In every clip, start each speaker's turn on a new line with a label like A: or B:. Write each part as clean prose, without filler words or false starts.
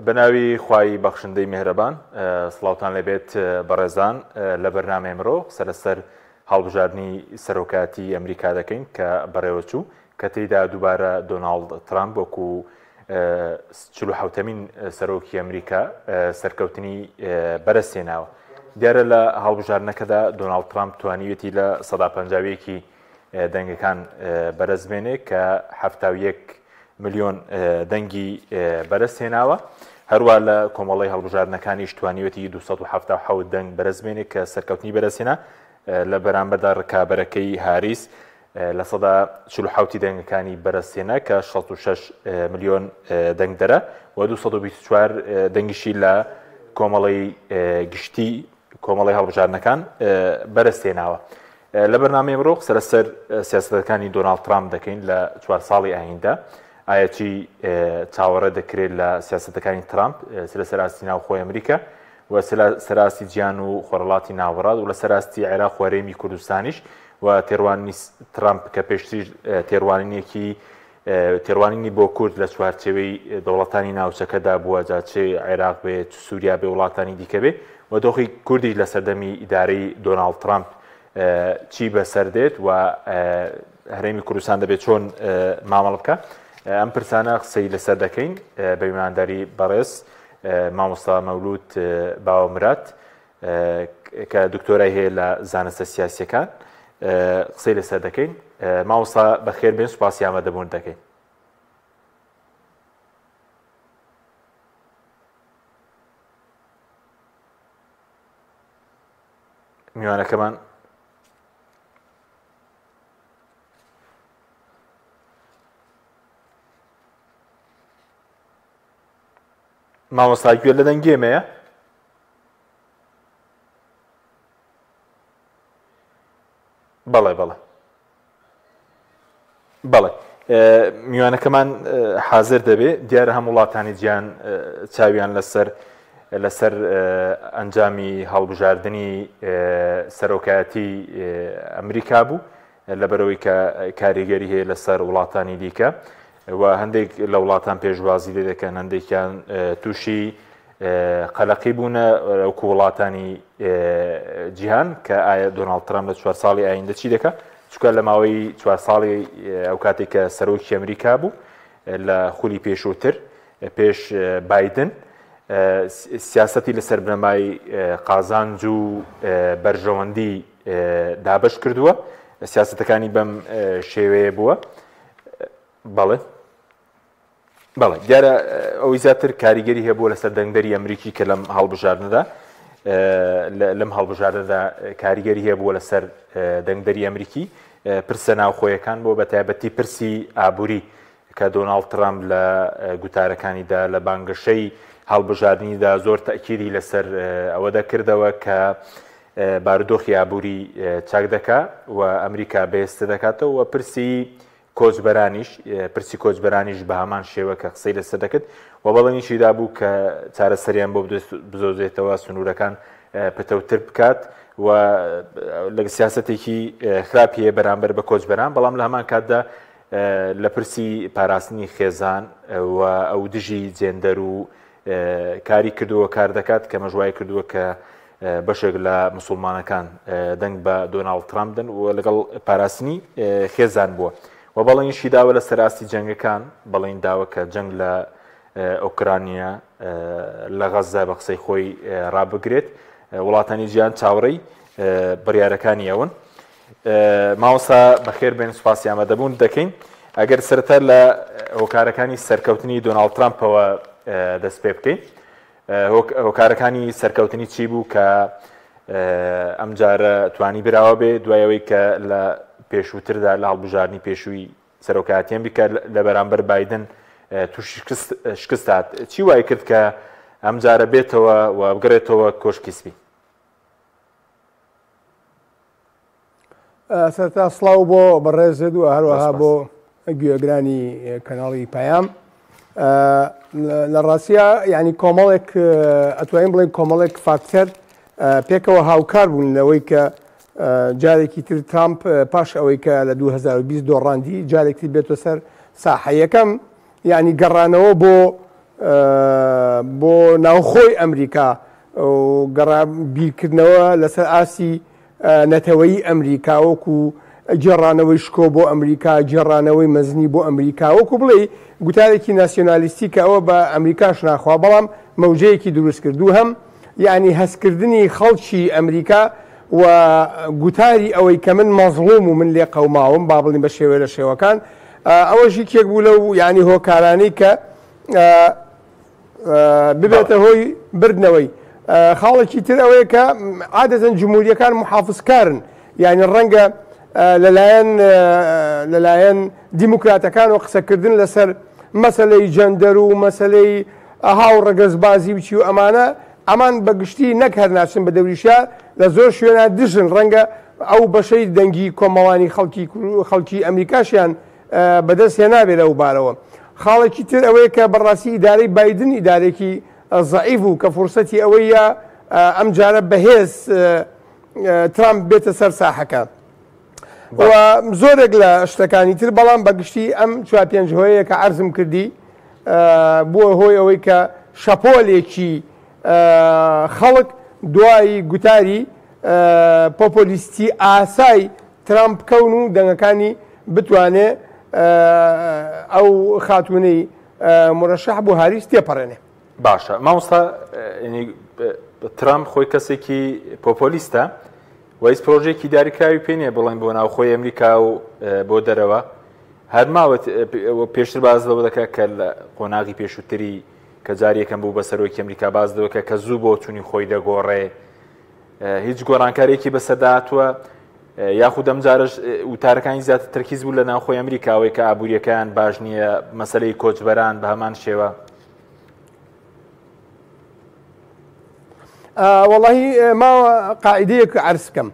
A: بناوی خوای بەخشندەی میهرەبان سڵاوتان لەبێت بەڕێزان لە بەرنامە ئەمڕۆ سەرەسەر هەڵبژاردننی سەرۆکاتی ئەمریکا دەکەین کە بەڕێوەچوو کە تێیدا دووبارە دۆناڵد ترامپ وەکو 47مین سەرۆکی ئەمریکا سەرکەوتنی بەرزهێناوە. دیارە لە هەڵبژاردنەکەدا دۆناڵد ترامپ توانیوێتی لە 150یەکی دەنگەکان بەرزبێنێ کە 71 ملیۆن دەنگی بەرزهێناوە. هەروە لە کۆمەڵی هەڵبژاردنەکانیش توانیوێتی 277 دەنگ بەرزبێنێت کە سەرکەوتنی بەرزهێنا لە بەرامبەردا ڕکابەرەکەی هاریس لە 147 دەنگەکانی بەرزهێنا کە 66 ملیۆن دەنگ دەرە و 224 دەنگیشی لە کۆمەڵی گشتی کۆمەڵی هەڵبژاردنەکان بەرزهێناوە. لە بەرنامەی ئەمڕۆ سەرەسەر سیاسەتەکانی دۆناڵد ترامپ دەکەین لە 4 ساڵی ئایندا. ئایا چی چاوەڕێ دەکرێت لە سیاسەتەکانی ترامپ لە سەراستی ناوخۆی ئەمریکا و سەراستی گیان و خۆرهڵاتی ناوەڕاد و لە سەراستی عێراق و هەرێمی کوردستانیش و تێڕوانی ترامپ کە پێشتر تێڕوانینی بۆ کورد لە چوارچێوەی دەوڵەتانی ناوچەکەدا بووە جاچێ عێراق بێت سووریا بێ وڵاتانی دیکە بێ و دۆخی کوردیش لە سەردەمی ئیدارەی دۆناڵد ترامپ چی بەسەردێت و هەرێمی کوردستان دەبێت چۆن مامەڵ بکە. ئەم پرسانە قسەی لەسەر دەکەین بە میوانداری بەڕێز مامۆستا مەولود باوەمرات کە دکتۆرای هەیە لە زانستە سیاسیەکان قسەی لەسەر دەکەین. مامۆستا بەخێر بێن، سوپاسی ئامادەبوون دەکەین. میوانەکەمان مامۆستا گوێ لە دەنگی ئێمەیە؟ بەڵێ میوانەکەمان حاضر دەبێت. دیارە هەم وڵاتانی جیان چاویان لەسەر ئەنجامی هەڵبژاردننی سەرۆکایەتی ئەمریکا بوو لەبەرەوەی کە کاریگەری هەیە لەسەر وڵاتانی دیکە و هەندێک لە وڵاتان پێشوازی لێ دەکەن، هەندێکیان تووشی قەلەقی بوونە وەکو وڵاتانی جیهان کە ئایا دۆناڵد ترامپ لە 4 ساڵی ئایندە چی دەکات، چونکە لە ماوەی 4 ساڵی ئەو کاتێک کە سەرۆکی ئەمریکا بوو لە خولی پێشووتر پێش بایدن سیاسەتی لەسەر بنەمای قازانج و بەرژەوەندی دابش کردووە، سیاسەتەکانی بەم شێوەیە بووە. بەڵێ دیارە ئەوەی زیاتر کاریگەری هەبووە لەسەر دەنگدەری ئەمریکی کە لەم هەڵبژاردنەدا کاریگەری هەبووە لەسەر دەنگدەری ئەمریکی پرسە ناوخۆیەکان بۆ بە تایبەتی پرسی ئابووری کە دۆناڵد ترامپ لە گوتارەکانیدا لە بانگەشەی هەڵبژاردننیدا زۆر تەئکیدی لەسەر ئەوە دەکردەوە کە بارودۆخی ئابووری چاک دەکات و ئەمریکا بەهێزتر دەکاتەوە و پرسی کۆچبەرانیش بە هەمان شێوە کە قسەی لەسەر دەکرد و بەڵێنیشیدا بوو کە چارەسەریان بۆ بزۆزێتەوە سنوورەکان پتەوتر بکات و لە سیاسەتێکی خراپی هەیە بەرامبەر بە کۆچبەران، بەڵام لە هەمان کاتدا لە پرسی پاراستنی خێزان و ئەو دژی جێندەر و کاری کردووە کار دەکات کە مەژوای کردووە کە بەشێک لە مسلمانەکان دەنگ بە دۆناڵد ترامپ دەن و لەگەڵ پاراستنی خێزان بووە و بەڵێنیشی داوە لە سەراستی جەنگەکان، بەڵێن داوە کە جەنگ لە ئۆکرانیا لە غەزا بە قسەی خۆی ڕابگرێت. وڵاتانی جیان چاوەڕێی بڕیارەکانی ئەون. ماوەسا بەخێر بێن، سوپاسی ئامادەبوون دەکەین. ئەگەر سەرەتا لە هۆکارەکانی سەرکەوتنی دۆناڵد ترامپەوە دەست پێ بکەین، هۆکارەکانی سەرکەوتنی چی بوو کە ئەم جارە توانی براوە بێ دوایەوەی کە لە پێشووتردا لە هەڵبژاردننی پێشووی سەرۆکایەتی ئەمریکا لە بەرامبەر بایدن تووشی شکست هات، چی وای کرد کە ئەم جارە بێتەوە و بگرێتەوە کۆشکی سپی؟
B: سەرتا سڵاو بۆ بەڕێزت و هەروەها بۆ گوێگرانی کەناڵی پەیام. لە ڕاستیە ینی کۆمەڵێک ئەتوانین بڵێن کۆمەڵێک فاکتەر پێکەوە هاوکار بوون لەوەی کە جارێکی تر ترامپ پاش ئەوەی کە لە 2020 دۆڕاندی جارێکی بێتە سەر ساحە. یەکەم ینی گەڕانەوە بۆ بۆ ناوخۆی ئەمریکا و بیرکردنەوە لەسەر ئاسی نەتەوەیی ئەمریکا وەکو جێڕانەوەی شکۆ بۆ ئەمریکا، جێڕانەوەی مەزنی بۆ ئەمریکا، وەکو بڵێ گوتارێکی ناسیۆنالیستی کە ئەوە بە ئەمریکاش ناخوا، بەڵام مەوجەیەکی دروست کردو هەم یعنی هەستکردنی خەڵکی ئەمریکا و گوتاری ئەوەی کە من مەزڵوم و من لێ قەوماوم با بڵین بە شێوە لە شێوەکان، ئەوەشی کێک بوو لەو یعنی هۆکارانەی کە ببێتە هۆی بردنەوەی. خاڵێکی تر ئەوەیە کە عادەتەن جمهوریەکان محافظکارن، یعنی ڕەنگە لەلایەن دیموکراتەکان و قسەکردن لەسەر مەسەلەی جەندەر و مەسەلەی هاوڕەگەزبازی بچی و ئەمان بەگشتی نەک هەر ناچن بە دەوریشار لە زۆر شوێنە دژن، ڕەنگە ئەو بەشەی دەنگی کۆمەڵانی خەڵکی ئەمریکاشیان بەدەست هێنابێت لەو بارەوە. خاڵێکی تر ئەوەیە کە بەڕاستی ئیدارەی بایدن ئیدارێکی زەعیف و کە فرسەتی ئەوەیە ئەم جارە بەهێز ترامپ بێتە سەر ساحەکە و زۆرێک لە شتەکانی تر، بەڵام بەگشتی ئەم 4-5 هۆیەیە کە عەرزم کردی بووە هۆی ئەوەی کە شەپۆلێکی خەڵک دوای گوتاری پۆپۆلیستی ئاسای ترامپ کەون و دەنگەکانی بتوانێت ئەو خاتوونەی مرەشەح بۆ هاریس تێپەڕێنێ.
A: باشە مامۆستا ترامپ خۆی کەسێکی پۆپۆلیستە و هیچ پرۆژێکی داریکراوی پێ نییە بڵێن بۆ ناوخۆی ئەمریکا و بۆ دەرەوە. هەر ماوەت پێشتر باز لەوە دەکات کە لە قۆناغی پێشووتری کە جارێکم بوو بە سەرۆکی ئەمریکا باز دەوەکە کە زوو بۆ چوونی خۆی دەگۆڕێ، هیچ گۆڕانکارێکی بەسەرداهاتووە یاخود ئەم جارش وتارەکانی زیاتر تەرکیز بوو لە ناوخۆی ئەمریکاوەی کە ئابوووریەکان باش نییە، مەسەلەی کۆچبەران بە هەمان شێوە.
B: وەڵاهی ماوە قاعیدەیەک عەرز بکەم.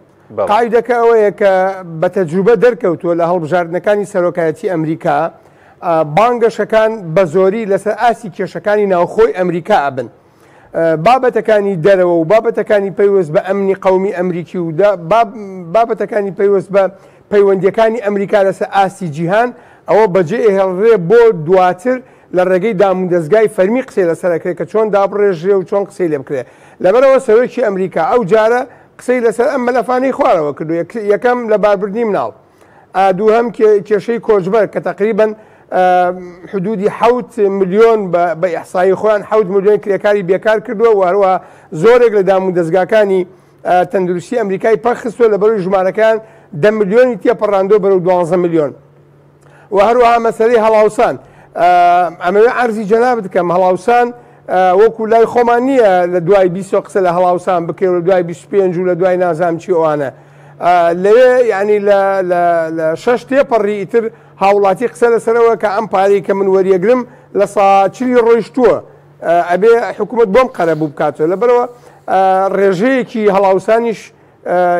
B: قاعیدەکە ئەوەیە کە بە تەجروبە دەرکەوتووە لە هەڵبژاردنەکانی سەرۆکایەتی ئەمریکا بانگەشەکان بە زۆری لەسەر ئاسی کێشەکانی ناوخۆی ئەمریکا ئەبن. بابەتەکانی دەرەوە و بابەتەکانی پەیوەست بە ئەمنی قەومی ئەمریکی و بابەتەکانی پەیوەست بە پەیوەندیەکانی ئەمریکا لەسەر ئاسی جیهان ئەوە بەجێ هێڵڕێ بۆ دواتر لە ڕێگەی دامودەستگای فەرمی قسەی لەسەرەکرێت کە چۆن دابڕێژێ و چۆن قسەی لێ بکرێت. لەبەرەوە سەرۆکی ئەمریکا ئەو جارە قسەی لەسەر ئەم مەلەفانەی خوارەوە کردو. یەکەم لە باربردنی مناڵ، دووهەم کێشەی کۆچبەر کە تقریباً حدودی 7 ملیۆن بە ئیحسایی خۆیان 7 ملیۆن کرێکاری بێکار کردووە و هەروە زۆرێک لە دامودەستگاکانی تەندروستی ئەمریکای پەخستووە لە بەروی ژمارەکان 10 ملیۆنی تێپەڕاندۆ بەرەو 12 ملیۆن. و هەروەها مەسەلەی هەڵاوسان، ئەمەوێ عەرزی جەنابەت بکەم، هەڵاوسان وەکو لای خۆمان نییە لە دوای 20 قسە لە هەڵاوسان بکەین و لە دوای 25 و لە دوای نازام چی ئەوانە. لەوێ ینی لە 6 تێپەڕی ئیتر هاوڵاتی قسە لەسەرەوە کە ئەم پارەی کە من وەریەگرم لە ساچری ڕۆیشتووە ئەبێ حکوومەت بۆم قەرە بوو بکاتەوە. لەبەرەوە ڕێژەیەکی هەڵاوسانیش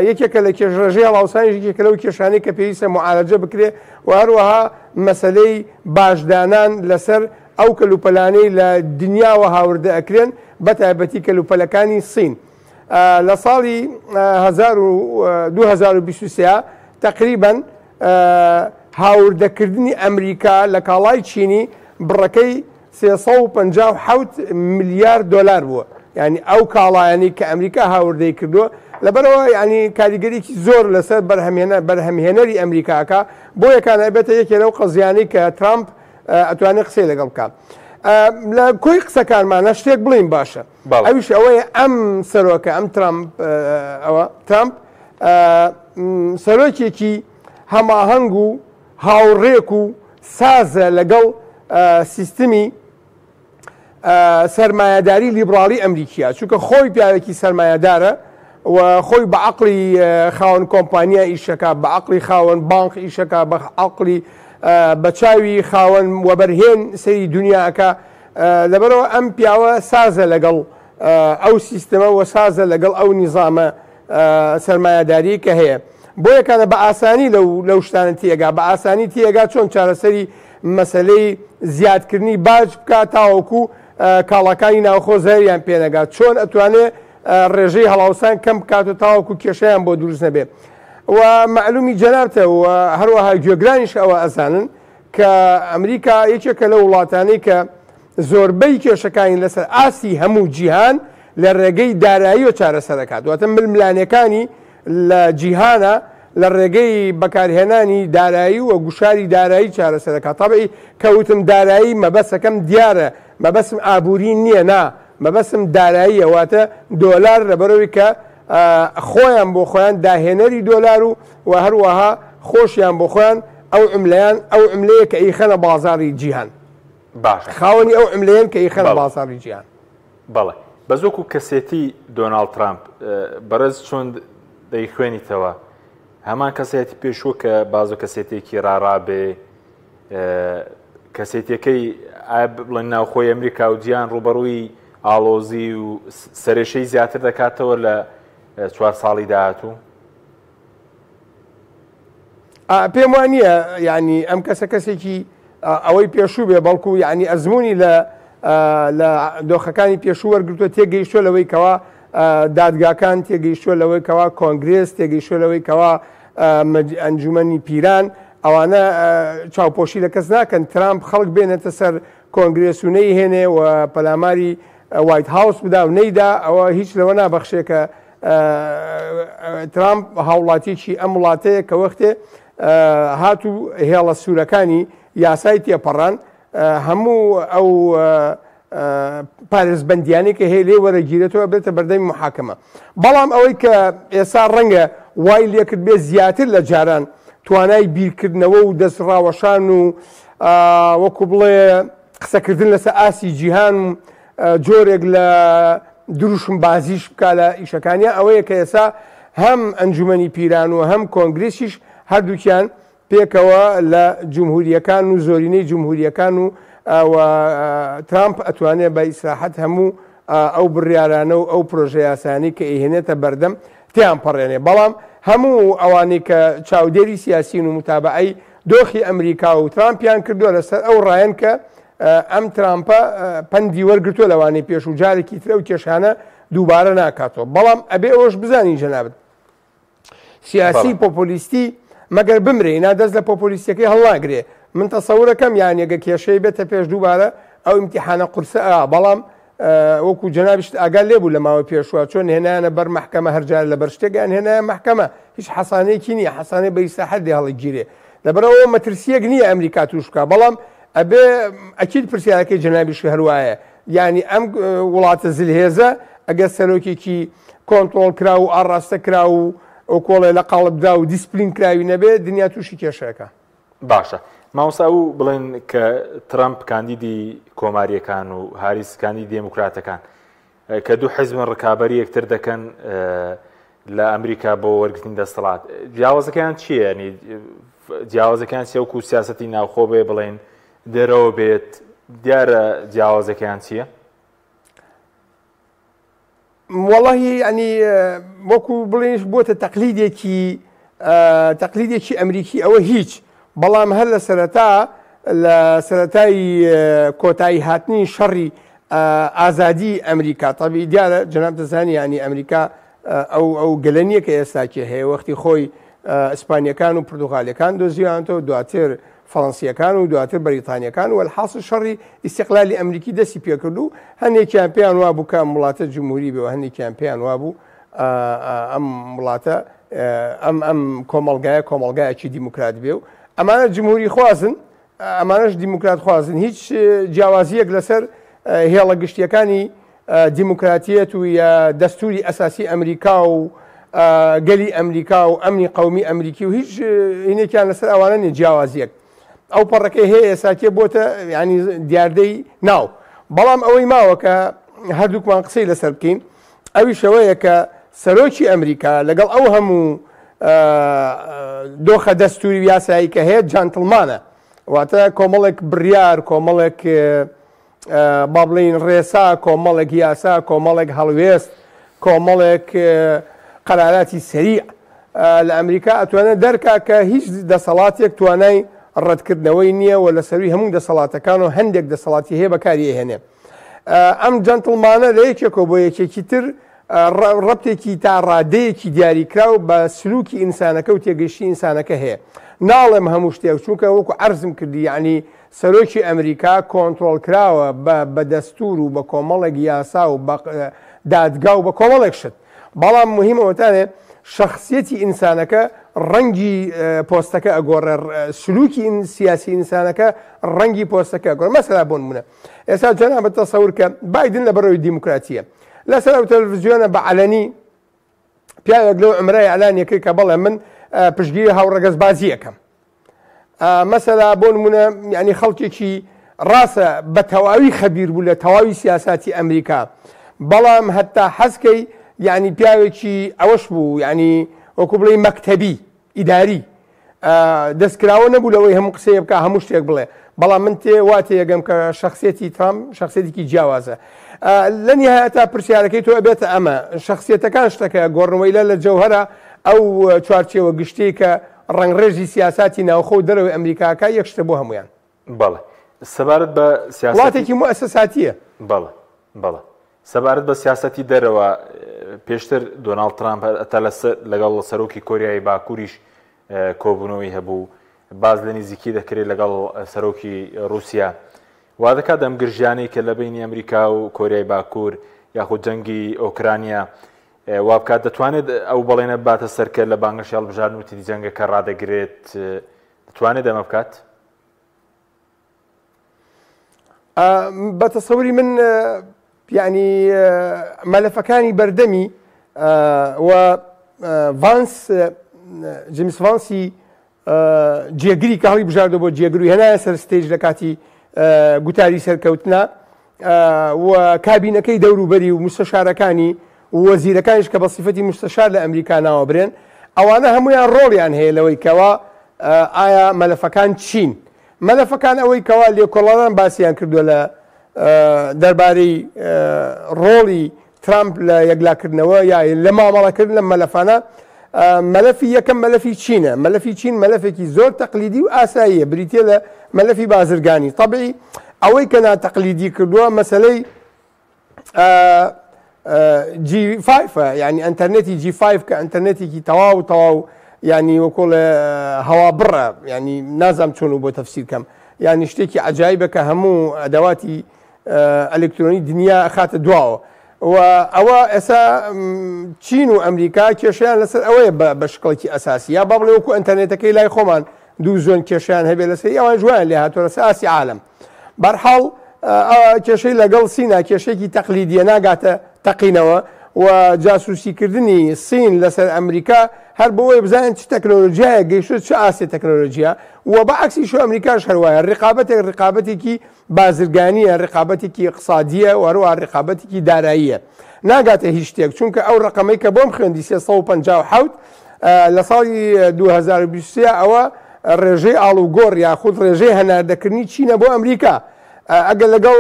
B: یەکێکە لە ڕێژەی هەڵاوسانیش یەکێکە لەو کێشانەی کە پێویستە معالەجە بکرێ و هەروەها مەسەلەی باشدانان لەسەر ئەو کەلوپەلانەی لە دنیاوە هاوردە ئەکرێن بە تایبەتی کەلوپەلەکانی سین. لە ساڵی 2023 تقریباً هاوردەکردنی ئەمریکا لە کاڵای چینی بڕەکەی 357 میلیارد دلار بووە، یعنی ئەو کاڵایانی کە ئەمریکا هاوردەی کردووە. لەبەرەوە ینی کاریگەریکی زۆر لەسەر بەرهەمهێنەری ئەمریکاکە بۆ یەکانە بێتە یەکێ لەو قەزیانەی کە ترامپ ئەتوانێت قسەی لەگەڵ بکات. لە کۆی قسەکانمانە شتێک بڵین باشە، ئەویش ئەوەیە ئەم سەرۆکە ئەم ترامپ سەرۆکێکی هەماهەنگ و هاوڕێک و سازە لەگەڵ سیستمی سەرمایەداری لیبراڵی ئەمریکیە، چونکە خۆی پیاوێکی سەرمایەدارە و خۆی بە عەقڵی خاوەن کۆمپانیا ئیشەکە، بە عەقڵی خاوەن بانک ئیشەکە، بە عەقڵی بە چاوی خاوەن وەبەرهێن سەری دنیاکە. لەبەرەوە ئەم پیاوە سازە لەگەڵ ئەو سیستەمە و سازە لەگەڵ ئەو نیزامە سەرمایەداری کە هەیە. بۆ یەکانە بە ئاسانی لەو شتانە تێگا، بە ئاسانی تێگا چۆن چارەسەری مەسەلەی زیادکردنی باج بکات تاوەکو کاڵەکانی ناوخۆ زەریان پێنەگات، چۆن ئەتوانێت ڕێژەی هەڵاوسان کەم بکات و تاوەکو کێشەیان بۆ دروست نەبێت. و معلومی جەنابتە و هەروەها گوێگرانیش ئەوە ئەزانن کە ئەمریکا یەکێکە لە وڵاتانەی کە زۆربەی کێشەکانی لەسەر ئاسی هەموو جیهان لە ڕێگەی دارایی و چارەسەرەکات. واتە ململانەکانی لە جیهانە لە ڕێگەی بەکارهێنانی دارایی و گوشاری دارایی چارەسەرەکات. تەبعی کەوتم دارایی مەبەستەکەم دیارە، مەبەستم ئابووری نییە، نا مەبەستم داراییە، واتە دۆلار لەبەرەوەی کە خۆیان بۆ خۆیان داهێنەری دۆلار و هەروەها خۆشیان بۆ خۆیان ئەو عملەیان ئەو عملەیە کە ئیخەنە بازاڕی جیهان.
A: باش
B: خاوەنی ئەو عملەیەن کە ئیخەنە بازاڕی جیهان.
A: بەڵێ بەزۆکو کەسێتی دۆناڵد ترامپ بەرز چۆن دەیخوێنیتەوە هەمان کەسێتی پێشوە کە بازۆ کەسێتێکی ڕاڕابێ کەسێتەکەی بڵێن ناوخۆی ئەمریکا و جیان ڕوبەڕووی ئاڵۆزی و سەرێشەی زیاتر دەکاتەوە لە 4 ساڵی داهاتوو؟
B: پێم وانە ینی ئەم کەسە کەسێکی ئەوەی پێشوو بێ بەڵکو ینی ئەزمموی لە دۆخەکانی پێشوو وەرگتووە تێگەیشتوە لەوەی کەوا دادگاکان تێگەیشتووە لەوەی کەوا کۆنگرێس تێگەیشتووە لەوەی کەوا ئەنجومەنی پیران ئەوانە چاوپۆشی لە کەس ناکەن ترامپ خەڵک بێنێتە سەر کۆنگرێس و نەیهێنێ و پەلاماری وایت هاوس بدا و نەیدا ئەوە هیچ لەوە نابەخشێ کە ترامپ هاوڵاتیی ئەم وڵاتەیە کە وەختێ هاتوو هێڵە سوورەکانی یاسای تێپەڕان هەموو ئەو پارێزبەندیانی کە هەیە لێ وەرەگیرێتەوە بێتە بەردەمی محاکەمە. بەڵام ئەوەی کە ئێستا ڕەنگە وای لێکرد بێ زیاتر لە جاران توانای بیرکردنەوە و دەستڕاوەشان و وەکو بڵێ قسەکردن لەسەر ئاسی جیهان و جۆرێک لە دروشم بازیش بکە لە ئیشەکانیان ئەوەیە کە ئێستا هەم ئەنجومەنی پیران و هەم کۆنگرێسیش هەردووکیان پێکەوە لە جمهوریەکان و زۆرینەی جمهوریەکان و ترامپ ئەتوانێت بە ئیسراحەت هەموو ئەو بڕیارانە و ئەو پرۆژە یاسانی کە ئیهێنێتە بەردەم تیان پەڕێنێ. بەڵام هەموو ئەوانەی کە چاودێری سیاسین و متابعی دۆخی ئەمریکا و ترامپیان کردووە لەسەر ئەو ڕایەن کە ئەم ترامپە پەندی وەرگتووە لەوانەی پێش و جارێکی ترە و کێشانە دووبارە ناکاتەوە. بەڵام ئەبێ ئەوش بزانی جەنابەت سیاسی پۆپۆلیستی مەگەر بمرێ نادەست لە پۆپۆلیستەکەی هەڵناگرێ. من تەسەورەکەم یانێگە کێشەی بێتە پێش دووبارە ئەو ئیمتیحانە قورسە بەڵام وەکو جەنابیشت ئاگال لێبوو لە ماوەی پێشوە چۆن هێنانە بەر محکەمە هەرجار لە بەر شتێکیان هێنایە محکەمە هیچ حەسانەیەکی نییە، حەسانەی بە ئیسراحەت دێ هەڵیگیرێ لەبەرەوە مەترسیەک نییە ئەمریکا توش بکە. بەڵام ئەبێ ئەکید پرسیارەکەی جەنابیش هەروایە ینی ئەم وڵاتە زلهێزە ئەگەر سەرۆکێکی کۆنتڕۆڵ کرا و ئاڕاستە کرا و ئەو کۆڵێ لە قاڵبدا و دیسپلین کراوی نەبێت دنیا تووشی کێشەکە.
A: باشە ماوەستا و بڵێن کە ترامپ کاندیدی کۆماریەکان و هاریس کاندیدی دێموکراتەکان کە دوو حیزبن ڕکابەری یەکتر دەکەن لە ئەمریکا بۆ وەرگرتنی دەسەڵات جیاوازەکەیان چییە؟ ینی جیاوازەکەیان چیە وەکو سیاسەتی ناوخۆ بێ بڵێن دەرەوە بێت دیارە جیاوازەکەیان چییە؟
B: وەڵاهی ینی وەکو بڵێنش بۆتە تەقلیدێکی ئەمریکی ئەوە هیچ. بەڵام هەر لە سەرەتای کۆتایی هاتنی شەڕی ئازادی ئەمریکا تەبیعی دیارە جەناب دەزانی ینی ئەمریکا ئەو گەلەنیە کە ئێستاکی هەیە وەختی خۆی ئیسپانیەکان و پرتوغالیەکان دۆزیانەوە دواتر فەڕەنسیەکان و دواتر بەریتانیەکان و الحاصل شەڕی ئیستیقلالی ئەمریکی دەستی پێکرد و هەندێکیان پێیان وابوو کە ئەم وڵاتە جمهوری بێ و هەندێکیان پێیان وابوو ئەم وڵاتە ئەم کۆمەڵگایەکی دیموکرات بێ و ئەمانە جمهوری خوازن ئەمانەش دیموکرات خوازن. هیچ جیاوازیەک لەسەر هێڵە گشتیەکانی دیموکراتیەت و یا دەستوری ئەساسی ئەمریکا و گەلی ئەمریکا و ئەمنی قەومی ئەمریکی و هیچ هینێکیان لەسەر ئەوانە نیە جیاوازیەک. ئەو پەڕەکەی هەیە ئێساکێ بۆتە ینی دیاردەی ناو. بەڵام ئەوەی ماوە کە هەردووکمان قسەی لەسەر بکەین ئەوی شەوەیە کە سەرۆکی ئەمریکا لەگەڵ ئەو هەموو دۆخە دەستوری یاسایی کە هەیە جانتڵمانە واتە کۆمەڵێک بڕیار کۆمەڵێک با بڵین ڕێسا کۆمەڵێک یاسا کۆمەڵێک هەڵوێست کۆمەڵێک قەراراتی سەریع لە ئەمریکا ئەتوانێت دەرکا کە هیچ دەسەڵاتێک توانای ڕەتکردنەوەی نییە و لە سەروی هەموو دەسەڵاتەکان و هەندێک دەسەڵاتی هەیە بەکاری هێنێ. ئەم جەنتڵمانە لە یەکێکەوە بۆ یەکێکی تر ڕەبتێکی تا ڕادەیەکی دیاریکراو بە سلوکی ئینسانەکە و تێگەیشتی ئینسانەکە هەیە. ناڵێم هەموو شتێک چونکە وەکو عەرزم کردی یعنی سەرۆکی ئەمریکا کۆنتڕۆڵ کراوە بە دەستور و بە کۆمەڵێک یاسا و دادگا و بە کۆمەڵێک شت بەڵام مهمەوەتانێ شخصیەتی ئینسانەکە ڕەنگی پۆستەکە ئەگۆڕێ سلوکی سیاسی ئینسانەکە ڕەنگی پۆستەکە ئەگۆڕێ مەسەلا بۆ نمونە ئێستا جەنابەت تەسەور کە بایدن لە بەرەوەی دیموکراتیە لەسەر ئەو تەلەڤیزیۆنە بە عەلەنی پیاوێک لەو عمرای ئەلانیە کرد کە بەڵێ من پشتگیری هاوڕەگەز بازی یەکەم مەسەلا بۆ نمونە یعنی خەڵکێکی ڕاستە بە تەواوی خەبیر بوو لە تەواوی سیاساتی ئەمریکا بەڵام هەتا حەزکەی یعنی پیاوێکی ئەوەش بوو یعنی وەکو بڵێ مەکتەبی ئیداری دەستکراوە نەبوو لەوەی هەموو قسەیە بکە هەموو شتێک بڵێ بەڵام من وا تێگەم کە شخصیەتی ترامپ شخصیەتێکی جیاوازە لە نهایەتا پرسیارەکەی تۆ ئەبێتە ئەمە شخصیەتەکان شتەکە گۆڕنەوەی لە جەوهرە ئەو چوارچێوە گشتەی کە ڕنگڕێژی سیاساتی ناوخۆ و دەرەوەی ئەمریکاکە یەک شتە بۆ هەمویان
A: بەڵێ سەبارەت بە
B: وڵاتێکی موئەسەساتیە
A: بەڵێ سەبارەت بە سیاسەتی دەرەوە پێشتر دۆناڵد ترامپ ئەتا لەگەڵ سەرۆکی کۆریای باکووریش کۆبوونەوەی هەبوو باز لە نزیکی دەکرێت لەگەڵ سەرۆکی رووسیا وا دەکات ئەم گرژیانەی کە لە بینی ئەمریکا و کۆریای باکوور یاخود جەنگی ئۆکرانیا وا بکات دەتوانێت ئەو بەڵێنە باتە سەرکە لە بانگەشی هەڵبژاردن و تیدی جەنگەکە ڕادەگرێت دەتوانێت ئەمە بکات
B: بە تەسەووری من یعنی مەلەفەکانی بەردەمی و ڤانس جیمس ڤانسی جێگری کە هەڵی بژاردە بۆ جێگروی هێنایە سەر ستێج لە کاتی گوتاری سەرکەوتنە و کابینەکەی دەوروبەری و مستەشارەکانی وەزیرەکانیش کە بە سیفەتی مستەشار لە ئەمریکا ناوە برێن ئەوانە هەمویان ڕۆڵیان هەیە لەوەی کەوا ئایا مەلەفەکان چین مەلەفەکان ئەوەی کەوا لێکۆڵەران باسییان کردووە لە دەربارەی ڕۆڵی ترامپ لە یەکلاکردنەوە یا لە مامەڵەکردن لە مەلەفانە مەلەفی یەکەم مەلەفی چینە مەلەفی چین مەلەفێکی زۆر تەقلیدی و ئاساییە بریتە لە مەلەفی بازرگانی طبعی ئەوەی کە ناتەقلیدی کردووە مەسەلەی G5 یعنی ئەنتەرنێتی G5 کە ئەنتەرنێتێکی تەواو ینی وەکۆ لە هەوا بڕە ینی نازام چۆن و بۆ تەفسیر کەم ینی شتێکی عەجایبە کە هەموو ئەدەواتی ئەلکترۆنی دنیا خاتە دواوە و ئەوە ئێستا چین و ئەمریکا کێشیان لەسەر ئەوەیە بە شکڵێکی ئەساسی یا با بڵێ وەکو ئەنتەرنێتەکەی لای خۆمان دوو زۆن کێشیان هەبێ لەسەر ئەوان جوایان لێ هاتووە لەسەر ئاسی عالەم بەرحاڵ کێشەی لەگەڵ سینە کێشێکی تەقلیدیە ناگاتە تەقینەوە و جاسوسیکردنی سین لەسەر ئەمریکا هەر بۆەوەی بزانین چ تەکنۆلۆژیایە گەیشتووە چه ئاسی تەکنۆلۆژیە و بەعکسی شو ئەمریکاش هەروایە ڕقابەتێکی بازرگانیە ڕقابەتێکی اقتصادیە و هەروە ڕقابەتێکی داراییە ناگاتە هیچ شتێک چونکە ئەو ڕقەمەی کە بۆم خوێندی 357 لە ساڵی 2023 ئەوە ڕێژەی ئاڵوگۆڕ یاخود ڕێژەی هەناردەکردنی چینە بۆ ئەمریکا ئەگەر لەگەڵ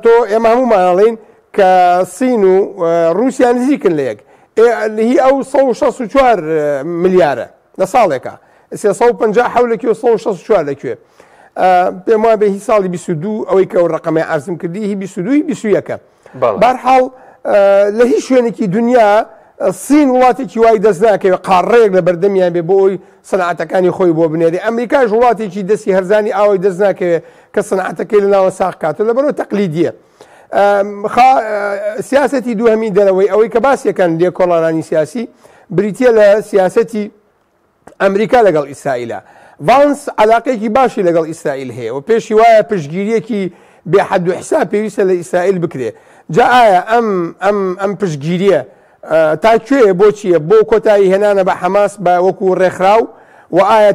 B: تۆ ئێمە هەمومانەڵێن کە سین و رووسیا نزیکن لە یەک هی ئەو 164 ملیارە لە ساڵێکە 350 لەکوێ 164 لەکوێ پێم وایە بە هی ساڵی 22 ئەوەی کە ئەو ڕقەمەی عەرزم کردی هی 22 بەرحاڵ لە هیچ شوێنێکی دنیا سین وڵاتێکی وای دەست ناکەوێت قاڕەیەک لە بەردەمیان بێ بۆ ئەوی سەنعەتەکانی خۆی بۆ بنێرێ ئەمریکاش وڵاتێکی دەستی هەرزانی ئاوای دەست ناکەوێت کە سەنعەتەکەی لەناوە ساغ کاتەوە لەبەرەوە تەقلیدیە سیاسەتی دووهەمی دەرەوەی ئەوەی کە باسیەکەن لێکۆڵەرانی سیاسی بریتە لە سیاسەتی ئەمریکا لەگەڵ ئیسرائیلە ڤانس عەلاقەیەکی باشی لەگەڵ ئیسرائیل هەیە و پێشی وایە پشتگیریەکی بێحەد و حساب پێویستە لە ئیسرائیل بکرێ جا ئایا ئەم پشتگیریە تا کوێ بۆچیە بۆ کۆتایی هێنانە بە حەماس بە وەکو ڕێکخراو و ئایا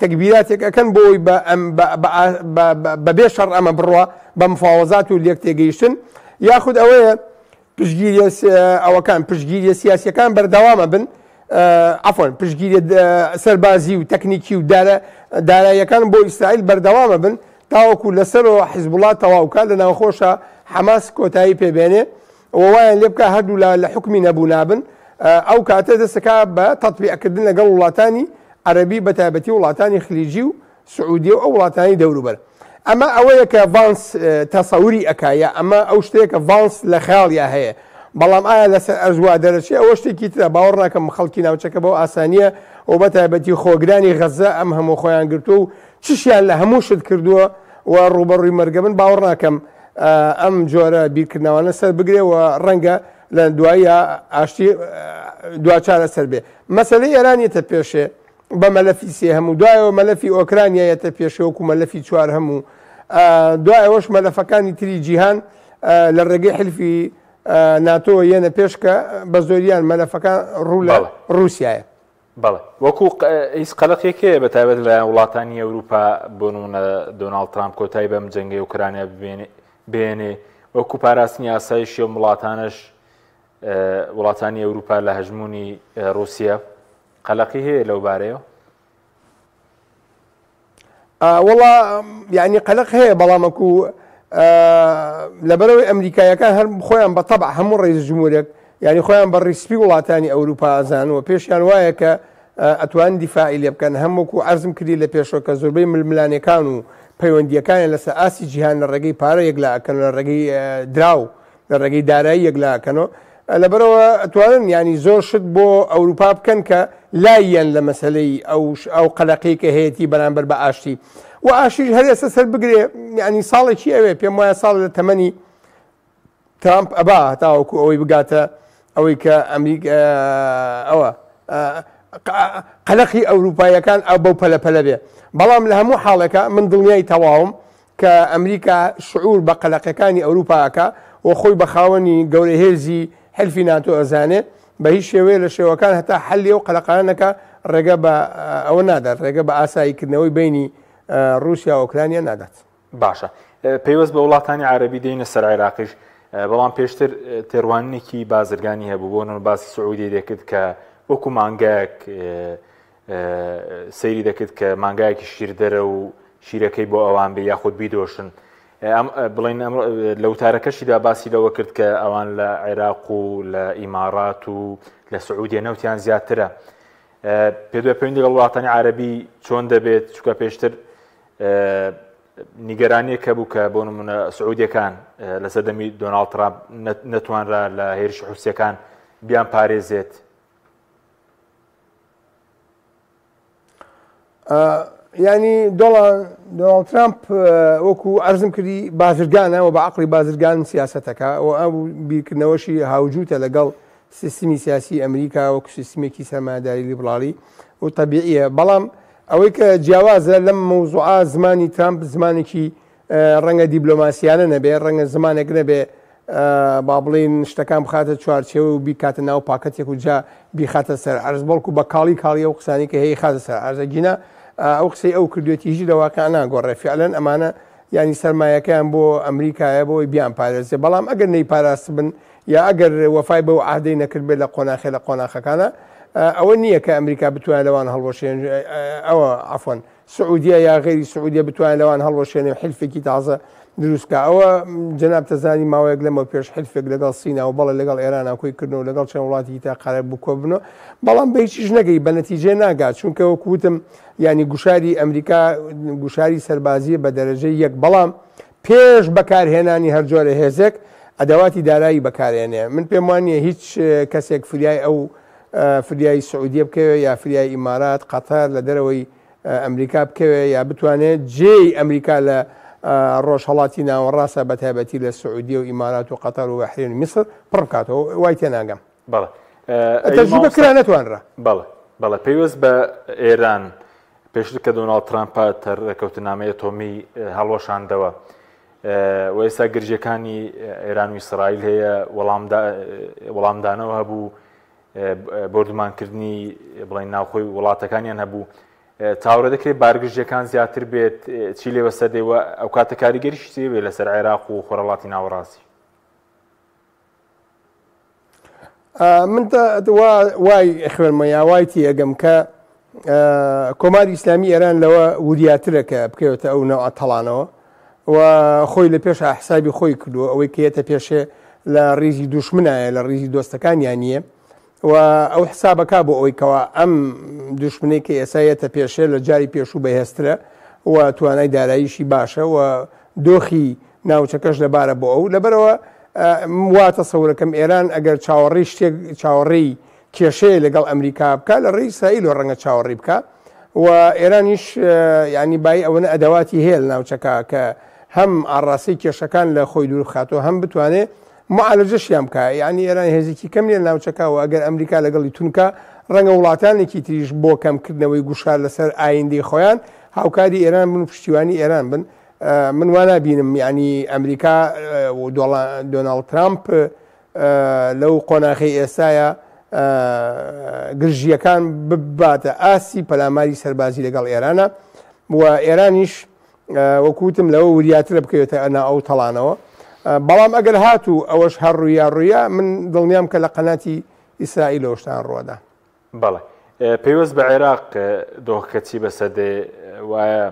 B: تەکبیراتێک ئەەکەن بۆی بەبێ شەڕ ئەمە بڕوە بە مفاوەزات و لێک تێگەیشتن یاخود ئەوەیە ئەوەکان پشتگیریە سیاسیەکان بەردەوامە بن عەفوەن پشتگیریە سەربازی و تەکنیکی و داراییەکان بۆ ئیسرائیل بەردەوامە بن تاوەکو لەسەرەوە حیزبوڵڵا تەواوکە لە ناوخۆشە حەماس کۆتایی پێبێنێ ووایان لێ بکە هەردوو لە حکمی نەبوو نابن ئەو کاتە دەستەکە بە تەطبیقکردن لەگەڵ وڵاتانی عەرەبی بە تایبەتی وڵاتانی خلیجی و سعودی و ئەو وڵاتانی دەوروبەر ئەمە ئەوەیە کە ڤانس تەسەوری ئەکایە ئەمە ئەو شتەیە کە ڤانس لە خەیاڵیا هەیە بەڵام ئایا لەسەر ئەرزوا دەرەچێت ئەوە شتێکی ترە باوەڕ ناکەم خەڵکی ناوچەکە بەو ئاسانیە و بەتایبەتی خۆگرانی غەزە ئەم هەموو خۆیان گرتو و چشیان لە هەموو شت کردووە و ڕوبەڕووی مەرگە بن باوەڕ ناکەم ئەم جۆرە بیرکردنەوەنە سەر بگرێ و ڕەنگە لە دوایە ئاشتی دواچارە سەر بێ مەسەلەی ئێرانیەتە پێشێ بە مەلەفی سێ هەموو دوایەوە مەلەفی ئۆکرانیایەتە پێشەوەکو مەلەفی چوار هەموو دوایەوەش مەلەفەکانی تری جیهان لە ڕێگەی حلفی ناتۆ یەنە پێشکە بە زۆریان مەلەفەکان ڕوو لە رووسایە
A: بەڵێ وەکو هیچ قەلەقێکەیە بە تایبەت لە وڵاتانی ئەوروپا بۆ نمونە دۆناڵد ترامپ کۆتایی بەم جەنگەی ئوکرانیا بێنێ وەکو پاراستنی ئاسایشی و وڵاتانش وڵاتانی ئەوروپا لە هەژمونی رووسیا قەلەقی هەیە لەو بارەیەوە
B: وەڵا یعنی قەلق هەیە بەڵامەکو لەبەرەوەی ئەمریکایەکان هەر خۆیان بە تەبع هەموو ڕێز جمهورێک یعنی خۆیان بە ڕیسپی وڵاتانی ئەوروپا ئازانەوە پێشیان وایە کە ئەتوان دیفاعی لێ بکەن هەمووکو عەرزم کردی لە پێشەوە کە زۆربەی ململانەکان و پەیوەندیەکانیان لەسەر ئاسی جیهان لە ڕێگەی پارە یەکلاکەن لە ڕێگەی دراو لە ڕێگەی دارایی یەکلاکەنەوە لەبەرەوە ئەتوانن ینی زۆر شت بۆ ئەوروپا بکەن کە لایەن لە مەسلەی ئەو قەلەقەی کە هەیەی بەرامبەر بە ئاشتی و ئاشیش هەرێستا سەر بگرێ ینی ساڵێکی ئەوێ پێم وایە ساڵ لە تەمەنی ترامپ ئەبا هەتاوەکو ئەوەی بگاتە ئەوەی کە ئەمریکا ئەوە قەلەقی ئەوروپایەکان ئەو بەو پەلەپەلە بێ بەڵام لە هەموو حاڵێکە من دڵنیای تەواوم کە ئەمریکا شعور بە قەلەقەکانی ئەوروپاکە و خۆی بە خاوەنی گەورە هێزی حلفی ناتۆ ئەزانێ بە هیچ شێوەیە لە شێوەکان هەتا حەلی و قەلەقانەکە ڕێگە بە ئەوە نادات ڕێگە بە ئاساییکردنەوەی بینی رووسیا و ئۆکرانیا نادات
A: باشە پێوەست بە وڵاتانی عەرەبی دێنە سەر عێراقیش بەڵام پێشتر تێڕوانینێکی بازرگانی هەبوو بۆ باسی سعودی دەکرد کە وەکو مانگایەک سەیری دەکرد کە مانگایەکی شیردەرە و شیرەکەی بۆ ئەوان بێ یاخود بیدۆشن بڵین لە وتارەکەشیدا باسی لەوە کرد کە ئەوان لە عێراق و لە ئیمارات و لە سعودیە نەوتیان زیاترە پێدوێ پەیوەندی لەگەڵ وڵاتانی عەرەبی چۆن دەبێت چونکە پێشتر نیگەرانیەکە بوو کە بۆ نمونە سعودیەکان لە سەردەمی دۆناڵد ترامپ نەتوانرا لە هێرشی حوسیەکان بیان پارێزێت
B: ینی دۆناڵد ترامپ وەکو عەرزم کردی بازرگانە و بە عەقڵی بازرگان سیاسەتەکە و ئەو بیرکردنەوەشی هاوجوتە لەگەڵ سیستمی سیاسی ئەمریکا وەکو سیستمێکی سەرمایەداری لیبراڵی و تەبیعیە بەڵام ئەوەی کە جیاوازە لەم مەوزوعە زمانی ترامپ زمانێکی ڕەنگە دیبلۆماسیانە نەبێ ڕەنگە زمانێک نەبێ با بڵین شتەکان بخاتە چوارچێوە و بیکاتە ناو پاکەتێک و جا بیخاتە سەر عەرز بەڵکو بە کاڵی ئەو قسانی کە هەیە خاتە سەر عەرزەگینە ئەو قسەی ئەو کردوێتی هیچ لەواقع ناگۆڕێ فعلەن ئەمانە ینی سەرمایەکەیان بۆ ئەمریکایە بۆی بیان پارێزێ بەڵام ئەگەر نەیپاراست بن یا ئەگەر وەفای بەو عادەی نەکرد بێت لە قۆناخی لە قۆناخەکانە ئەوە نییە کە ئەمریکا بتوانێت لەوان هەڵوەشێن ئەوە عەفوەن سعودیە یا غێری سعودیە بتوانێت لەوان هەڵوەشێنێ حلفێکی تازە دروستکە ئەوە جەناب تەزانی ماوەیەک لەمە پێش حلفێک لەگەڵ سینا و بەڵێ لەگەڵ ئێران کۆی کردنەوە لەگەڵ چەند وڵاتی تا قەرار بکۆ بنەوە بەڵام بە هیچیش نەگەی بە نەتیجێ ناگات چونکە وەکوتم ینی گوشاری ئەمریکا گوشاری سەربازیە بە دەرەجەی یەک بەڵام پێش بەکارهێنانی هەر جۆرە هێزێک ئەدەواتی دارایی بەکارهێنێ من پێم وانییە هیچ کەسێک فریای ئەو فریای سعودیە بکەوێ یا فریای ئیمارات قەتار لە دەرەوەی ئەمریکا بکەوێ یا بتوانێت جێی ئەمریکا لە ڕۆژهەڵاتی ناوەڕاستە بە تایبەتی لە سعودیە و ئیمارات و قەتار و بەحرین و میسر پڕ بکاتەوە وای تێناگەم
A: بەڵێ
B: تەجروبەکرا نەتوانرا
A: بەڵێ پێویست بە ئێران پێشتر کە دۆناڵد ترامپ ڕێکەوتنامەی ئەتۆمی هەڵوەشاندەوە و ئێستا گرژەکانی ئێران و ئیسرائیل هەیە وەڵامدانەوە هەبوو بردومانکردنی بڵین ناوخۆی وڵاتەکانیان هەبوو تاورە دەکرێت بارگژیەکان زیاتر بێت چی لێوە سەردەیوە ئەو کاتە کاریگەریش چی بێت لەسەر عێراق و خۆرەڵاتی ناوەڕاستی
B: من وای خوێنمە یاوایتی ئەگەم کە کۆماری ئیسلامی ئێران لەوە وریاترە کە بکەوێتە ئەو نەوە تەڵانەوە و خۆی لە پێش حسابی خۆی کردووە ئەوەی کێتە پێشێ لە ڕیزی دوشمنایە لە ڕیزی دۆستەکانیان نییە و ئەو حسابەکە بۆ ئەوەی کەوا ئەم دوشمنەی کە ئێسایەتە پێشێ لە جاری پێشوو بەهێسترە و توانای داراییشی باشە و دۆخی ناوچەکەش لەبارە بۆ ئەو لەبەرەوە وا تەسەورەکەم ئێران ئەگەر چاوەڕێی شتێک چاوەڕێی کێشەیە لەگەڵ ئەمریکا بکە لە ڕێی ئیسرائیل و ڕەنگە چاوەڕێی بکە و ئێرانیش ینی بای ئەوەنە ئەدەواتی هەیە لە ناوچەکە کە هەم ئاڕاستی کێشەکان لە خۆی دوور بخاتەوە هەم بتوانێت معالەجەشیان بکە یعنی ئێران هێزێکی کەم لێ ناوچەکەەوە ئەگەر ئەمریکا لەگەڵی تونکە ڕەنگە وڵاتانێکی تریش بۆ کەمکردنەوەی گوشار لەسەر ئایندەی خۆیان هاوکاری ئێران بن و پشتیوانی ئێران بن من وانە بینم ینی ئەمریکا دۆناڵد ترامپ لەو قۆناغی ئێستاە گرژیەکان بباتە ئاسی پەلاماری سەربازی لەگەڵ ئێرانە و ئێرانیش وەکوتم لەوە وریاترە بکەوێتە ئەنا ئەو تەڵانەوە بەڵام ئەگەر هاتوو ئەوەش هەر ڕوویا من دڵنیام کە لە قەناتی ئیسرائیلەوە شتان ڕۆدا.
A: بەڵێ پێوەست بە عێراق دۆخەکەچی بەسەردێ وایە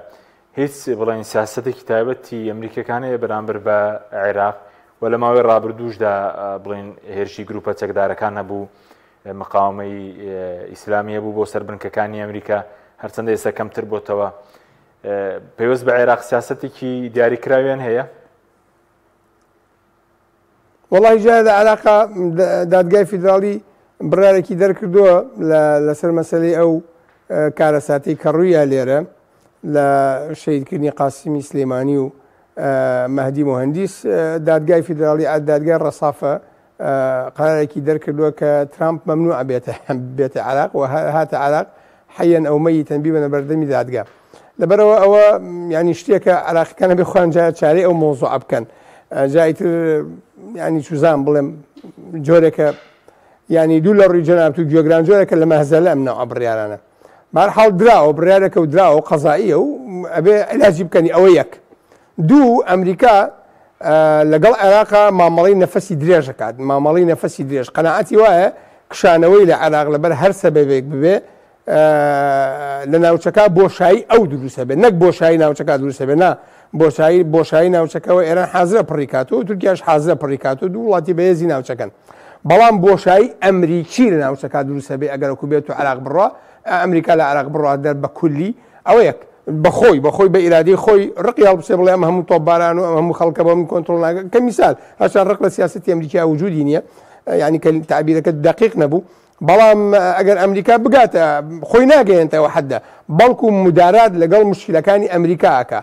A: هیچ بڵێن سیاسەتێکی تایبەتی ئەمریکەکانەیە بەرامبەر بە عێراق و لە ماوەی ڕابردووشدا بڵێن هێرشی گروپە چەکدارەکان هەبوو مقاومەی ئیسلامیە بوو بۆ سەربنکەکانی ئەمریکا هەرچەندە ئێستا کەمتر بۆتەوە پێوەست بە عێراق سیاسەتێکی دیاریکراویان هەیە؟
B: وڵی جا لە عێراقا دادگای فیدراڵی بڕارێکی دەرکردووە لەسەر مەسەلەی ئەو کارەساتی کە ڕوویە لێرە لە شەیدکردنی قاسمی سلێمانی و مەهدی مهندیس دادگای فیدراڵی دادگای ڕەسافە قرارێکی دەرکردووە کە ترامپ مەمنوع بێتە عێراق و هاتە عێراق حەیەن ئەو مەیتەن بیبەنە بەردەمی دادگا لەبەرەوە ئەوە ینی شتێکە عێراقیەکانە بخوان چارەی ئەو مۆزوع بکەن جایتر ینی چوزان بڵێم جۆرێکە ینی دوو لە ڕووی جەنابەت و گوێگران جۆرێکە لە مەهزەلە ئەم ناو بڕیارانە بەهەرحاڵ دراوە بڕیارێکە و دراوە قەزاییە و ئەبێ علاجی بکەنی ئەوە یەک دوو ئەمریکا لەگەڵ عێراقا مامەڵی نەفەسی درێژەکات مامەڵی نەفەسی درێژ قەناعەتی وایە کشانەوەی لە عێراق لەبەر هەر سەبەبێک ببێ لە ناوچەکە بۆشایی ئەو دروستە بێت نەک بۆشایی ناوچەکە دروستە بێت نا بۆشایی ناوچەکەەوە ئێران حازرە پڕیکاتەوە و تورکیاش حازرە پڕیکاتەوە دوو وڵاتی بەهێزی ناوچەکەن بەڵام بۆشایی ئەمریکی لە ناوچەکە دروستە بێ ئەگەرەکو بێت و عێراق بڕوا ئەمریکا لە عێراق بڕوا دەر بە کولی ئەوە یەک بەخۆی بە ئیرادەی خۆی ڕقی هەڵبسێ بڵێ ئەم هەموو تۆپباران و ئەم هەموو خەڵکە بە من کۆنتڕۆڵ ناکەن کە میسال هەشان ڕق لە سیاسەتی ئەمریکا وجودی نییە یعنی کە تعبیرەکە دقیق نەبوو بەڵام ئەگەر ئەمریکا بگاتە خۆی ناگەێنێتەوە حەدە بەڵکو مدارات لەگەڵ مشکلەکانی ئەمریکاکە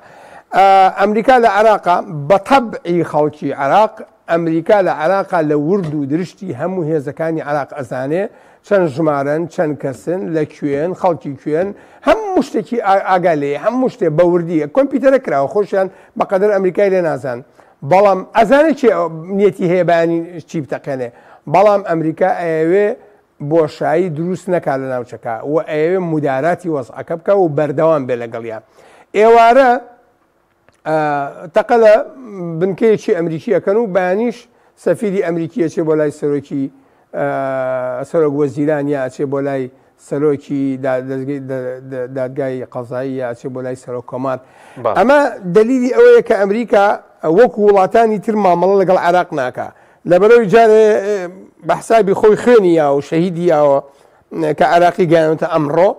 B: ئەمریکا لە عێراقا بە تەبعی خەڵکی عێراق ئەمریکا لە عێراقا لە ورد و درشتی هەموو هێزەکانی عێراق ئەزانێ چەند ژمارن چەند کەسن لەکوێن خەڵکی کوێن هەموو شتێکی ئاگا لێ هەموو شتێ بە وردیە کۆمپیوتەرە کراوە خۆشیان بەقەدر ئەمریکای لێ نازان بەڵام ئەزانێت چی نیەتی هەیە بەیانی چی بتەقێنێ بەڵام ئەمریکا ئەوێ بۆشایی دروست نەکات لە ناوچەکە و ئەوێ مداراتی وەزعەکە بکە و بەردەوام بێ لەگەڵیان ئێوارە تەقەلە بنکەیەکی ئەمریکی ئەەکەن و بەیانیش سەفیری ئەمریکیە چێ بۆ لای سەرۆکی سەرۆک وەزیران یا ئەچێ بۆ لای سەرۆکی دادگای قەزایی یا ئەچێ بۆ لای سەرۆک کۆمار ئەمە دلیلی ئەوەیە کە ئەمریکا وەکو وڵاتانی تر مامەڵە لەگەڵ عێراق ناکە لەبەرەوەی جارێ بە حسابی خۆی خوێنی یا و شەهیدی یاوە کە عێراقی گەیاندە ئەمڕۆ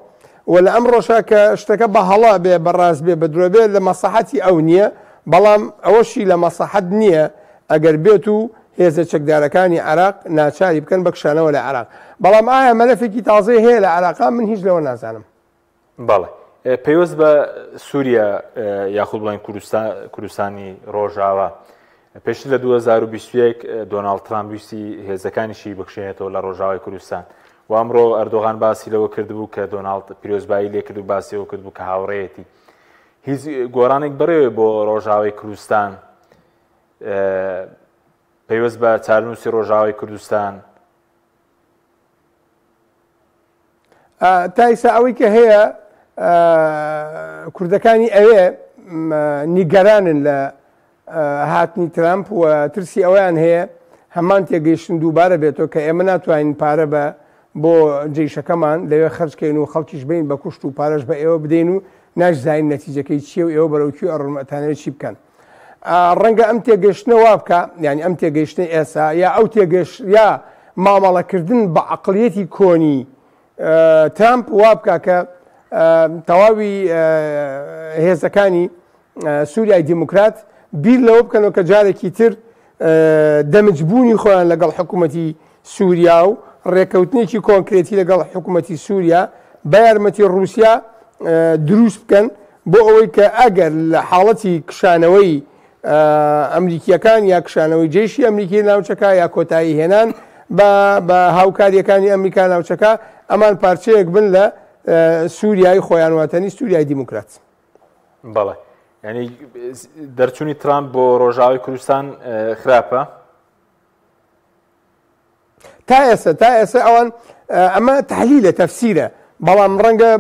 B: و لە ئەمڕۆشە کە شتەکە بە هەڵا بێ بەڕاست بێ بە درۆ بێ لە مەساحەتی ئەو نییە بەڵام ئەوەشی لە مەساحەت نییە ئەگەر بێت و هێزە چەکدارەکانی عێراق ناچاری بکەن بە کشانەوە لە عێراق بەڵام ئایا مەلەفێکی تازەی هەیە لە عێراقا من هیچ لەوە نازانم.
A: بەڵێ پێوەست بە سووریا یاخود بڵین کوردستانی ڕۆژاوە پێشتر لە 2021 دۆناڵد ترامپ ویستی هێزەکانیشی بکشێنێتەوە لە ڕۆژاوای کوردستان و ئەمڕۆ ئەردۆغان باسی لەوە کردبوو کە دۆناڵد پیرۆزبایی لێ کرد و باسیەوە کردبوو کە هاوڕێیەتی هیچ گۆڕانێک بڕێوێ بۆ ڕۆژاوای کوردستان پێوەست بە چارنووسی ڕۆژاوای کوردستان
B: تا ئێستا ئەوەی کە هەیە کوردەکانی ئەوێ نیگەرانن لە هاتنی ترامپ و ترسی ئەویان هەیە هەمان تێگەیشتن دووبارە بێتەوە کە ئێمە ناتوانین پارە بۆ جێیشەکەمان لەوێ خەرجکەین و خەڵکیش بین بە کوشت و پارەش بە ئێوە بدەین و ناشزانین نەتیجەکەی چیە و ئێوە بەرەوکی ئەڕمەتانەوە چی بکەن ڕەنگە ئەم تێگەشتنەوە بکە یعنی ئەم تێگەیشتنی ئێستا یا ئەو تێگەشت یا مامەڵەکردن بە عەقڵیەتی کۆنی ترامپ وا بکە کە تەواوی هێزەکانی سووریای دیموکرات بیر لەوە بکەنەوە کە جارێکی تر دەمجبوونی خۆیان لەگەڵ حکوومەتی سووریا و ڕێکەوتنێکی کۆنکرێتی لەگەڵ حکوومەتی سووریا بە یارمەتی ڕووسیا دروست بکەن بۆ ئەوەی کە ئەگەر لە حاڵەتی کشانەوەی ئەمریکیەکان یا کشانەوەی جێشی ئەمریکی ناوچەکە یا کۆتایی هێنان بە هاوکاریەکانی ئەمریکا ناوچەکە ئەمان پارچەیەک بن لە سووریای خۆیان واتەنی سووریای دیموکرات.
A: بەڵێ ینی دەرچوونی ترامپ بۆ ڕۆژاوی کوردستان خراپە
B: تا ئێستا ئەوان ئەمە تحلیلە تەفسیرە بەڵام ڕەنگە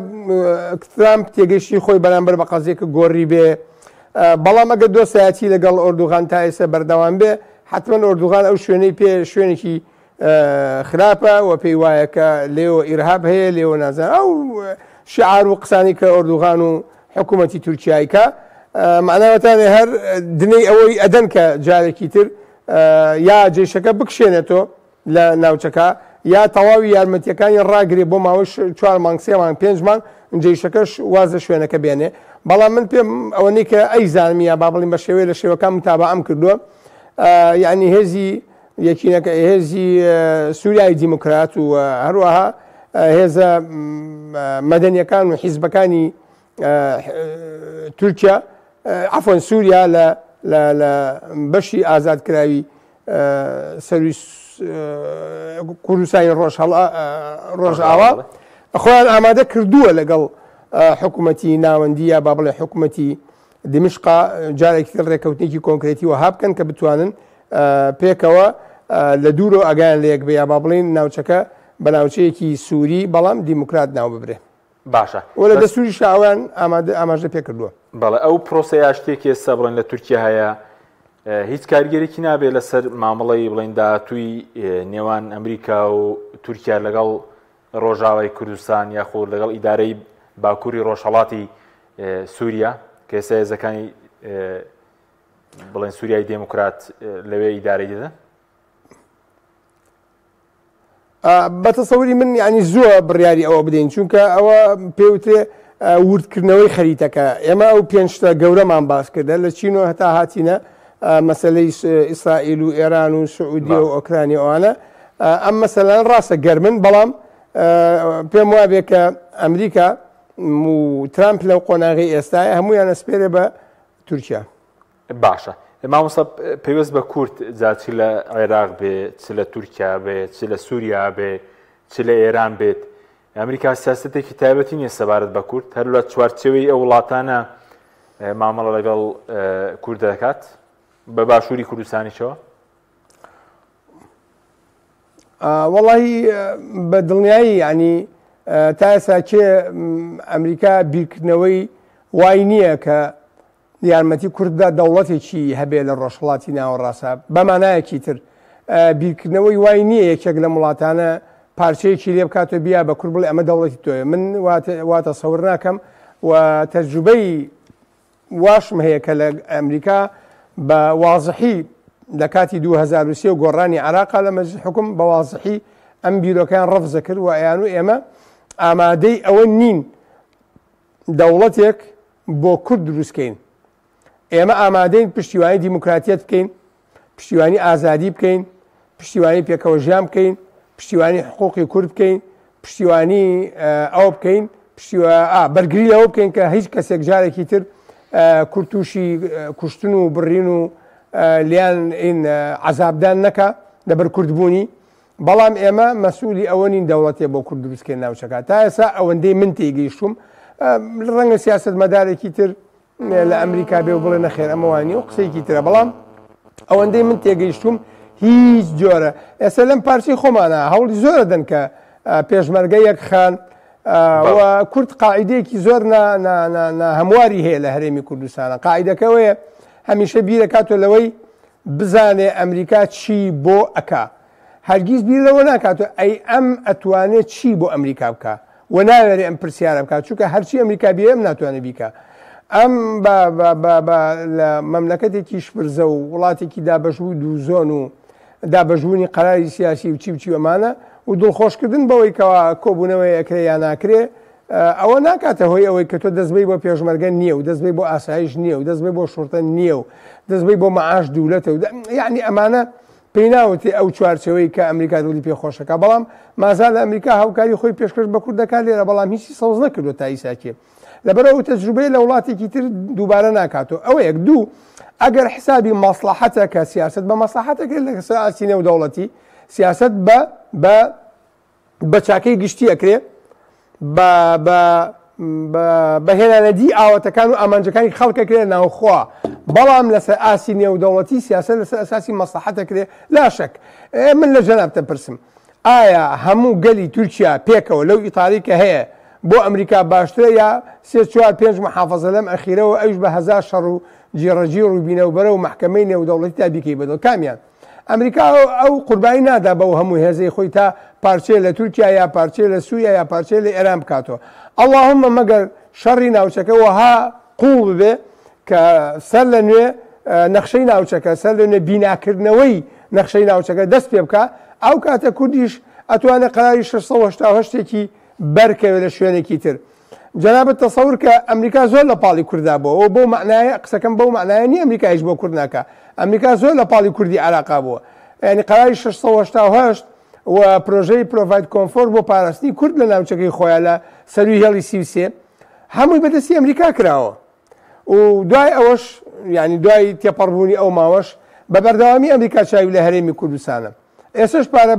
B: ترامپ تێگەشتی خۆی بەرامبەر بە قەزێکە گۆڕی بێ بەڵام ئەگە دۆستایەتی لەگەڵ ئۆردوغان تا ئێستا بەردەوام بێ حتمما ئۆردوغان ئەو شوێنەی پێ شوێنێکی خراپە و پێی وایە کە لێوە ئیرهاب هەیە لێوە نازان ئەو شعار و قسانی کە ئۆردوغان و حکوومەتی تورکیایکە معناوەتانێ هەر دنەی ئەوەی ئەدەن کە جارێکی تر یا جێشەکە بکشێنێتەوە لە ناوچەکە یا تەواوی یارمەتیەکانی ڕاگرێ بۆ ماوەی 4 مانگ 3 مانگ 5 مانگ جێشەکەش وازە شوێنەکە بێنێ بەڵام من پێم ئەوەنەی کە ئەی زانمی یا با بڵین بە شێوەیە لە شێوەکان متابعەم کردووە یعنی هێزی یەکینەکە هێزی سووریای دیموکرات و هەروەها هێزە مەدەنیەکان و حیزبەکانی تورکیا عفۆن سووریا لە بەشی ئازادکراوی سەروی کوردستانی ڕۆژئاوا خۆیان ئامادە کردووە لەگەڵ حکوومەتی ناوەندی یا با بڵێ حکوومەتی دمشقا جارێکی ڕێکەوتنێکی کۆنکرێتی وەها بکەن کە بتوانن پێکەوە لە دوورۆ ئەگەیان لە یەک بێ یا با بڵێن ناوچەکە بە ناوچەیەکی سووری بەڵام دیموکرات ناو ببرێ
A: باشە
B: وە لە دەستوری شاوان ئاماژە پێ کردووە
A: بەڵێ ئەو پرۆسەیە شتێکی ئێستا بڵێن لە تورکیا هەیە هیچ کارگەرێکی نابێت لەسەر مامەڵەی بڵێن داهاتووی نێوان ئەمریکا و تورکیا لەگەڵ ڕۆژاوای کوردستان یاخۆ لەگەڵ ئیدارەی باکووری ڕۆژهەڵاتی سووریا کە ئێستا هێزەکانی بڵێن سووریای دێموکرات لەوێ ئیدارەی دەدەن
B: بەتەسەوری من ینی زۆر بڕیاری ئەوە بدەین چونکە ئەوە پێوترێ وردکردنەوەی خەریتەکە ئێمە ئەو پێنجتە گەورەمان باس کردە لە چینۆ هەتا هاتیینە مەسلەی ئیسرائیل و ئێران و سعودی و ئۆکرانی ئەوانە ئەم مەسەلەن ڕاستە گەرمن بەڵام پێم وابێ کە ئەمریکا و ترامپ لەو قۆناغی ئێستای هەمویان ئەسپێرێ بە تورکیا.
A: باشە مامۆستا پێویست بە کورد جاچی لە عێراق بێت چ لە تورکیا بێت چ لە سووریا بێت چ لە ئێران بێت ئەمریکا سیاسەتێکی تایبەتی نییە سەبارەت بە کورد هەر لە چوارچێوەی ئەو وڵاتانە مامەڵە لەگەڵ کورد دەکات بە باشووری کوردستانیشەوە
B: وەڵی بە دڵنیایی ینی تا ئێستا کێ ئەمریکا بیرکردنەوەی وای نییە کە یارمەتی کورددا دەوڵەتێکی هەبێ لە ڕۆژهەڵاتی ناوەڕاستە بەمانایەکی تر بیرکردنەوەی وای نییە یەکێک لە وڵاتانە پارچەیەکی لێ بکاتۆ بیا بە کورد بڵێ ئەمە دەوڵەتی تۆیە من واتە سەور ناکەم و تەجروبەی واشم هەیە کە لە ئەمریکا بە وازحی لە کاتی 2023 و گۆڕانی عراقا لە مەجلس حکوم بە وازحی ئەم بیرۆکەیان ڕەفزە کرد و ئەیان و ئێمە ئامادەی ئەوە نین دەوڵەتێک بۆ کورد دروستکەین ئێمە ئامادەین پشتیوانی دیموکراتیەت بکەین پشتیوانی ئازادی بکەین پشتیوانی پێکەوە ژیان بکەین پشتیوانی حقوقی کورد بکەین پشتیوانی ئەو بکەین بەرگری ئەوە بکەین کە هیچ کەسێک جارێکی تر کورتوشی کوشتن و بڕین و لیان این عەزابدان نەکا لەبەر کوردبوونی بەڵام ئێمە مەسئولی ئەوە نین دەوڵەتێ بۆ کورد دروستکەین ناوچەکە تا ئێستا ئەوەندەی من تێگەیشتوم ڕەنگە سیاسەت مەدارێکی تر لە ئەمریکا بێ و بڵێ نەخێر ئەمەوانی و قسەیەکی ترە بەڵام ئەوەندەی من تێگەیشتوم هیچ جۆرە ئێستا لەم پارچەی خۆمانە هەوڵی زۆرە دەن کە پێشمەرگە یەک خان و کورد قاعیدەیەکی زۆر هەمواری هەیە لە هەرێمی کوردستانە قاعیدەکەوەیە هەمیشە بیرەکاتۆ لەوەی بزانێ ئەمریکا چی بۆ ئەکا هەرگیز بیر لەوە ناکاتۆ ئەی ئەم ئەتوانێت چی بۆ ئەمریکا بکە و ناوێرێ ئەم پرسیارە بکات چونکە هەرچی ئەمریکا بێ ئەم ناتوانێت بیکە ئەم لە مەملەکەتێکی شپرزە و وڵاتێکی دابەشبوو دوو زۆن و دابەژبوونی قەراری سیاسی و چی ئەمانە و دڵخۆشکردن بەوەی کەوا کۆبوونەوەی ئەکرێ یا ناکرێ ئەوە ناکاتە هۆی ئەوەی کە تۆ دەستبەی بۆ پێشمەرگە نییە و دەستبەی بۆ ئاسایش نییە و دەستبەی بۆ شورتە نییە و دەستبەی بۆ مەعاش دوولەتە و یعنی ئەمانە پێی ناوەتی ئەو چوارچەوەی کە ئەمریکا دڵی پێخۆشەکە بەڵام مازال لە ئەمریکا هاوکاری خۆی پێشکەش بە کوردەکان لێرە بەڵام هیچی سەوز نەکردو تا ئیساکێ لەبەرەوە تەجروبەی لە وڵاتێکی تر دووبارە ناکاتەوە ئەوە یەک دوو ئەگەر حسابی مەسلحەتە کە سیاست بە مەسلحەتەکە لە سەر نێو دەوڵەتی سیاست بە چاکەی گشتی ئەکرێ بەهێنانەدی ئاوەتەکان و ئامانجەکانی خەڵکەکرێ ناوخوا بەڵام لەسەر ئاسی نێودەوڵەتی سیاست لەسەر ئەساسی مەسلحەتەکرێ لا شەک من لە جەنابتە پرسم ئایا هەموو گەلی تورکیا پێکەوە لەو ئیتاڵی کە هەیە بۆ ئەمریکا باشترە یا 3-4-5 محافەزە لەم ئەخیرەوە ئەوش بە هەزار شەڕ و جیڕەجی ڕووبینە و بەرە و محکەمەی نێودەوڵەتی تا بیکەی بەدڵ کامیان ئەمریکا ئەو قوربانی نادا بەو هەموو هێزەی خۆی تا پارچێ لە تورکیا یا پارچێ لە سووریا یا پارچێ لە ئێران بکاتەوە ئەڵڵاهومە مەگەر شەڕی ناوچەکە وەها قوڵ ببێ کە سەر لە نوێ نەخشەی ناوچەکە سەر لە نوێ بیناکردنەوەی نەخشەی ناوچەکە دەست پێ بکە ئەو کاتە کوردیش ئەتوانێت قەراری 680 بەرکەوێ لە شوێنێکی تر جەنابەت تەسەور کە ئەمریکا زۆر لە پاڵی کووردا بووە بۆ معنایە قسەکەم بەو معنایە نیە ئەمریکایش بۆ کورد ناکە ئەمریکا زۆر لە پاڵی کوردی عێراقا بووە ینی قەراری 680 و پرۆژەی پرۆڤاید کۆمفۆرت بۆ پاراستنی کورد لە ناوچەکەی خۆیان لە سەروی هێڵی 33 هەمووی بەدەستی ئەمریکا کراوە و دوای ئەوەش ینی دوای تێپەڕبوونی ئەو ماوەش بە بەردەوامی ئەمریکا چاوی لە هەرێمی کوردستانە ئێسش پارە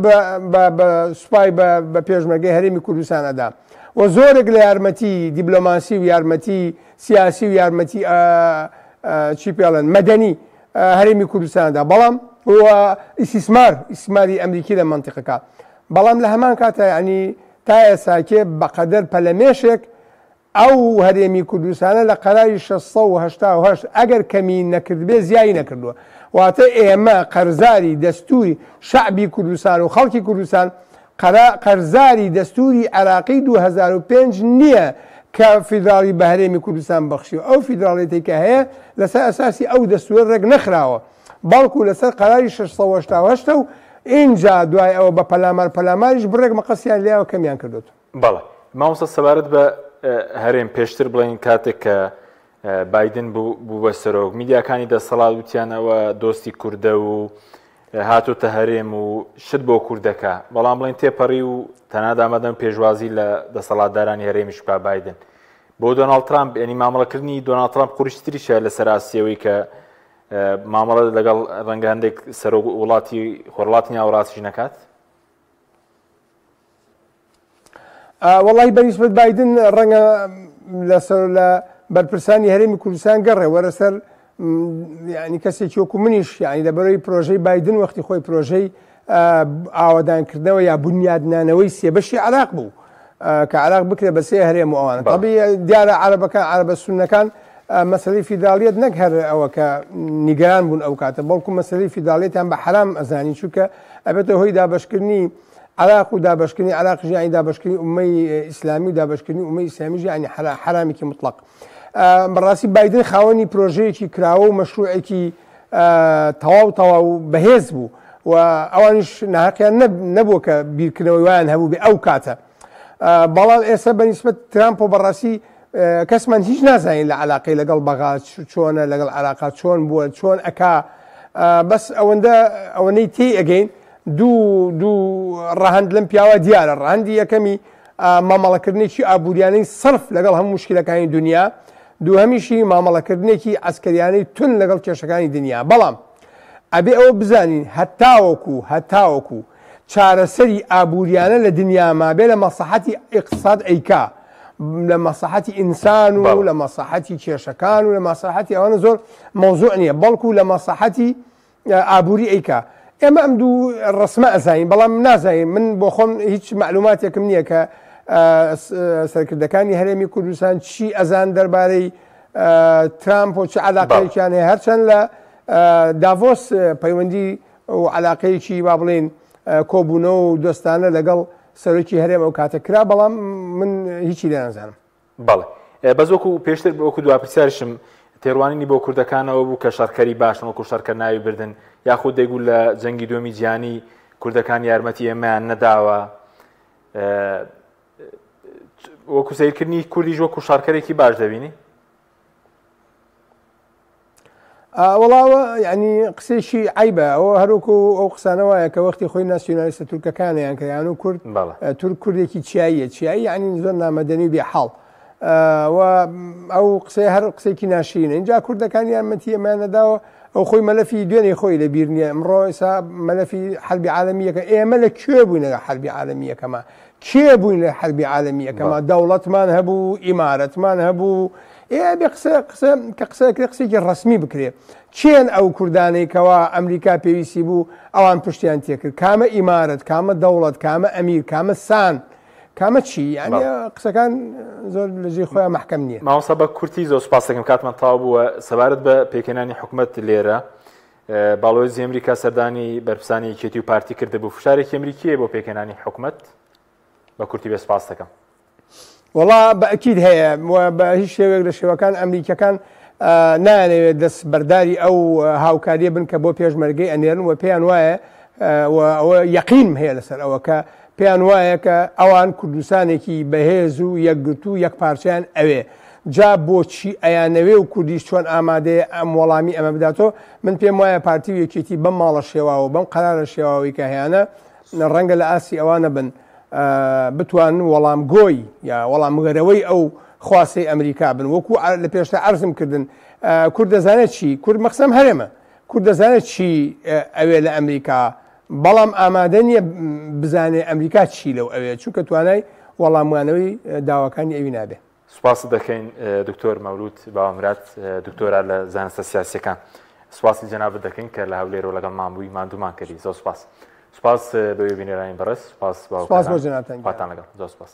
B: بە سوپای بە پێشمەرگەی هەرێمی کوردستانەدا و زۆرێک لە یارمەتی دیبلۆماسی و یارمەتی سیاسی و یارمەتی چی پێڵێن مەدەنی هەرێمی کوردستاندا بەڵام ئیسیسماری ئەمریکی لە منتیقەکە بەڵام لە هەمان کاتە ینی تا ئێساکێ بەقەدەر پەلەمێشێک ئەو هەرێمی کوردستانە لە قەراری 688 ئەگەر کەمی نەکردبێ زیایی نەکردووە واتە ئێمە قەرزاری دەستوری شعبی کوردستان و خەڵکی کوردستان قەرزاری دەستوری عێراقی 2005 نییە کە فیدراڵی بە هەرێمی کوردستان بەخشی و ئەو فیدراڵێتی کە هەیە لەسەر ئەساسی ئەو دەستورە ڕێک نەخراوە بەڵکو لەسەر قەراری 688 و اینجا دوای ئەوە بە پەلاماریش بڕێک مەقەسیان لێەوە کەمیان کردوت.
A: بەڵێ مامۆستا سەبارەت بە هەرێم پێشتر بڵین کاتێک کە بایدن بوو بە سەرۆک میدیاکانی دەسەڵات وتیانەوە دۆستی کووردە و هاتوتە هەرێم و شت بۆ کوردەکە بەڵام بڵین تێپەڕی و تەنادامەدەم پێشوازی لە دەسەڵاتدارانی هەرێمیش بکە بایدن بۆ دۆناڵد ترامپ ینی مامەڵەکردنی دۆناڵد ترامپ قورشتریشە لە سەراسیەوەی کە مامەڵە لەگەڵ ڕەنگە هەندێک سەرۆک وڵاتی خۆرڵاتی ناوەڕاستیش نەکات.
B: وەڵی بەنسبەت بایدن ڕەنگە لە بەرپرسانی هەرێمی کوردستان گەڕێ وەرە سەر ینی کەسێکی وەکو منیش یعنی لەبەرەوەی پرۆژەی بایدن وەختی خۆی پرۆژەی ئاوادانکردنەوە یا بنیادنانەوەی سێبەشی عێراق بوو کە عێراق بکرێ بە سێ هەرێم و ئەوانە تەبیعی دیارە عەرەبەکان عەرەبە سوننەکان مەسەلەی فیدراڵیەت نەک هەر ئەوە کە نیگەران بوون ئەو کاتە بەڵکو مەسەلەی فیدراڵیەتیان بە حرام ئەزانی چونکە ئەبێتە هۆی دابەشکردنی عراق و دابشکردنی عراقی ژیانی دابشکردنی ئومەی ئیسلامی و دابشکردنی ئومەی ئیسلامی ژیانی حرامێکی مطلق بەڕاستی بایدن خاوەنی پرۆژەیەکی کراوە و مەشروعێکی تەواو بەهێز بوو و ئەوانیش ناحەقیان نەبووە کە بیرکردنەوەی وایان هەبوو بێ ئەو کاتە بەڵام ئێستا بەنسبەت ترامپ و بەڕاستی کەسمان هیچ نازانین لە علاقەی لەگەڵ بەغا چۆنە لەگەڵ عێراقا چۆن بووە چۆن ئەکا بەس ئەوەندەی تێی ئەگەین دوو ڕەهەند لەم پیاوە دیارە ڕەهەندی یەکەمی مامەڵەکردنێکی ئابوووریانەی سەرف لەگەڵ هەموو مشکلەکانی دنیا دووهەمیشی مامەڵەکردنێکی ئەسکەریانەی تون لەگەڵ کێشەکانی دنیا بەڵام ئەبێ ئەوە بزانین هەتاوەکو چارەسەری ئابووریانە لە دنیا مابێ لە مەسلحەتی ئیقتصاد ئەیکا لە مەسلحەتی ئینسان و لە مەسلحەتی کێشەکان و لە مەسلحەتی ئەوانە زۆر مەوزوع نییە بەڵکو لە مەسلحەتی ئابووری ئەیکا ئێمە ئەم دوو ڕسمە ئەزانین بەڵام نازانین من بۆ خۆم هیچ معلوماتێکم نییە کە سەرکردەکانی هەرێمی کوردستان چی ئەزان دەربارەی ترامپ و چه علاقەیەکیان هەیە هەرچەند لە داڤۆس پەیوەندی و علاقەیەکی با بڵێن کۆبوونەوە و دۆستانە لەگەڵ سەرۆکی هەرێم ئەو کاتە کرا بەڵام من هیچی لێ نازانم.
A: بەڵێ بەس وەکو پێشتر وەکو دواپرسیارشم تێڕوانینی بۆ کوردەکانەوە بوو کە شەڕکەری باشن وەکو شەڕکە ناوی بردن یاخود دەیگوت لە جەنگی دووەمی جیهانی کوردەکان یارمەتی ئێمەیان نەداوە وەکو سیرکردنی کوردیش وەکو شارکەرێکی باش دەبینی؟
B: وەڵاوە ینی قسێکی عیبە ئەوە هەروکو ئەو قسانە وایە کە وەختی خۆی ناسیۆنالیستە تورکەکانیان کە یان و کورد تورک کوردێکی چیاییە چیایی ینی زۆر نامەدەنی بێ حاڵ ئەو قسەی هەر قسێکی ناشینە اینجا کوردەکان یارمەتی ئەمان نەداوە ئەو خۆی مەلەفی دوێنێ خۆی لە بیر نییە ئەمڕۆ ئێستا مەلەفی حربی عالەمیەکە ئێمە لە کوێ بووین لە حربی عالەمیەکەمە کێ بووین لە حربی عالەمیەکەمە دەوڵەتمان هەبوو ئیمارەتمان هەبوو بێ قسێکی ڕسمی بکرێ چێن ئەو کوردانێکەوە ئەمریکا پێویستی بوو ئەوان پشتیان تێکرد کامە ئیمارەت کامە دەوڵەت کامە ئەمیر کامە سان کامە چی یعنی قسەکان زۆر لەژێ خۆیان محکەم نییە.
A: مامۆستا بە کورتی زۆر سوپاس دەکەم کاتمان تاوا بووە سەبارەت بە پێکەنانی حکوومەت لێرە باڵۆزی ئەمریکا سەردانی بەرپرسانی یەکێتی و پارتی کردە بوو فشارێکی ئەمریکیە بۆ پێکەنانی حکوومەت بە کورتی بێ سوپاس دەکەم.
B: وڵا بەئەکید هەیە بە هیچ شێوێک لە شێوەکان ئەمریکەکان نایانەوێت دەست بەرداری ئەو هاوکاریە بن کە بۆ پێشمەرگەی ئەنێرن و پێیان وایە ئەوە یەقینم هەیە لەسەر ئەوە کە پێیان وایە کە ئەوان کوردستانێکی بەهێز و یەکگرتو و یەک پارچیان ئەوێ جا بۆچی ئەیانەوێ و کوردیش چۆن ئامادەیە ئەم وەڵامی ئەمە بداتەوە من پێم وایە پارتی و یەکێتی بەم ماڵە شێواوە بەم قەرارە شێواوی کە هەیەە ڕەنگە لە ئاسی ئەوانە بن بتوان وەڵامگۆی یا وەڵامگەرەوەی ئەو خواستەی ئەمریکا بن وەکو لە پێشتا عەرزم کردن کورد دەزانێت چی کورد مەقسەم هەرێمە کورد دەزانێت چی ئەوێ لە ئەمریکا بەڵام ئامادە نییە بزانێ ئەمریکا چی لەو ئەوێ چونکە توانای وەڵاموانەوەی داواکانی ئەوی نابێ.
A: سوپاس دەکەین دکتۆر مەولود باوەمرات دکتۆرا لە زانستە سیاسیەکان سوپاسی جەنابەت دەکەین کە لە هەولێرەوە لەگەڵ مابووی ماندوومان کردی زۆر سوپاس. سپاس بەوێ بینێرانی بەڕێز سپاس
B: بۆ جەنابەت
A: پاتان لەگەڵ زۆر سپاس.